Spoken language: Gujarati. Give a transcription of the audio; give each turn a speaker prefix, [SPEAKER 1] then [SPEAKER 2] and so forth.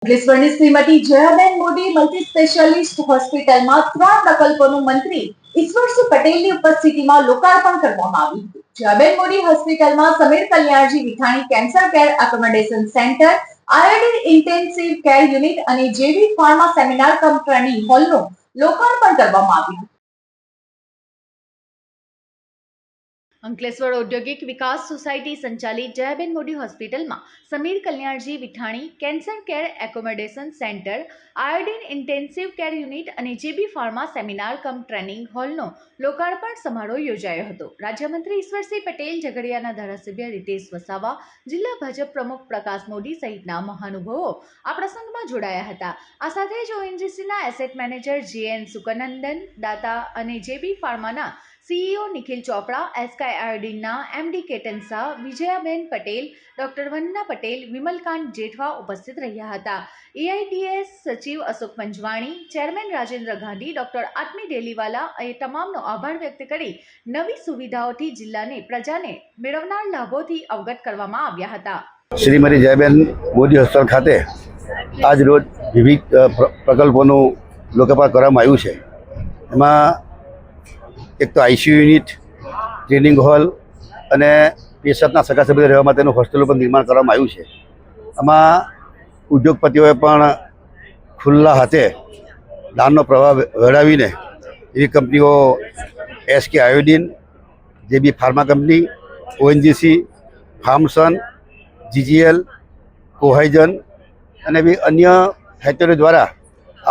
[SPEAKER 1] અંકલેશ્વરની શ્રીમતી જયાબેન મોદી મલ્ટી સ્પેશિયાલિસ્ટ હોસ્પિટલમાં 3 પ્રકલ્પોનું મંત્રી ઈશ્વરસિંહ પટેલની ઉપસ્થિતિમાં લોકાર્પણ કરવામાં આવ્યું હતું। જયાબેન મોદી હોસ્પિટલમાં Samir Kalyanji Vithani cancer care accommodation centre, iodine intensive care unit અને જેવી ફાર્મા સેમિનાર કમ ટ્રેનિંગ હોલનું લોકાર્પણ કરવામાં આવ્યું। અંકલેશ્વર ઔદ્યોગિક વિકાસ સોસાયટી સંચાલિત જયાબેન મોદી હોસ્પિટલમાં Samir Kalyanji Vithani cancer care accommodation centre, iodine intensive care unit અને JB pharma seminar cum training હોલનો લોકાર્પણ સમારોહ યોજાયો હતો। રાજ્યમંત્રી ઈશ્વરસિંહ પટેલ, ઝઘડિયાના ધારાસભ્ય રીતેશ વસાવા, જિલ્લા ભાજપ પ્રમુખ પ્રકાશ મોદી સહિતના મહાનુભાવો આ પ્રસંગમાં જોડાયા હતા। આ સાથે જ ઓએનજીસીના એસેટ મેનેજર જેએન સુકનંદન દાતા અને જેબી ફાર્માના સીઈઓ નિખિલ ચોપડા, એસકાય આયોડિનના એમડી કેતન શાહ, વિજયાબેન પટેલ, ડોક્ટર વંદના પટેલ, વિમલકાંત જેઠવા ઉપસ્થિત રહ્યા હતા। એઆઈટીએસ સચિવ અશોક પંજવાણી, ચેરમેન રાજેન્દ્ર ગાંધી, ડોક્ટર આત્મી ડેલીવાલા એ તમામનો આભાર વ્યક્ત કરી નવી સુવિધાઓથી જિલ્લાને પ્રજાને મેળવનાર લાભોથી અવગત કરવામાં આવ્યા હતા।
[SPEAKER 2] શ્રીમતી જયાબેન મોદી હોસ્પિટલ ખાતે આજ રોજ વિવિધ પ્રકલ્પોનું લોકાર્પણ કરવામાં આવ્યું છે। એમાં એક તો આઈસીયુ યુનિટ, ટ્રેનિંગ હોલ અને પેશન્ટના સગા સભ્યો રહેવા માટેનું હોસ્ટેલનું પણ નિર્માણ કરવામાં આવ્યું છે। આમાં ઉદ્યોગપતિઓએ પણ ખુલ્લા હાથે દાનનો પ્રવાહ વહેડાવીને એવી કંપનીઓ એસકે આયોડિન, જેબી ફાર્મા કંપની, ઓએનજીસી, ફાર્મસન, જીજીએલ, કોહાઇજન અને બી અન્ય ફેક્ટરીઓ દ્વારા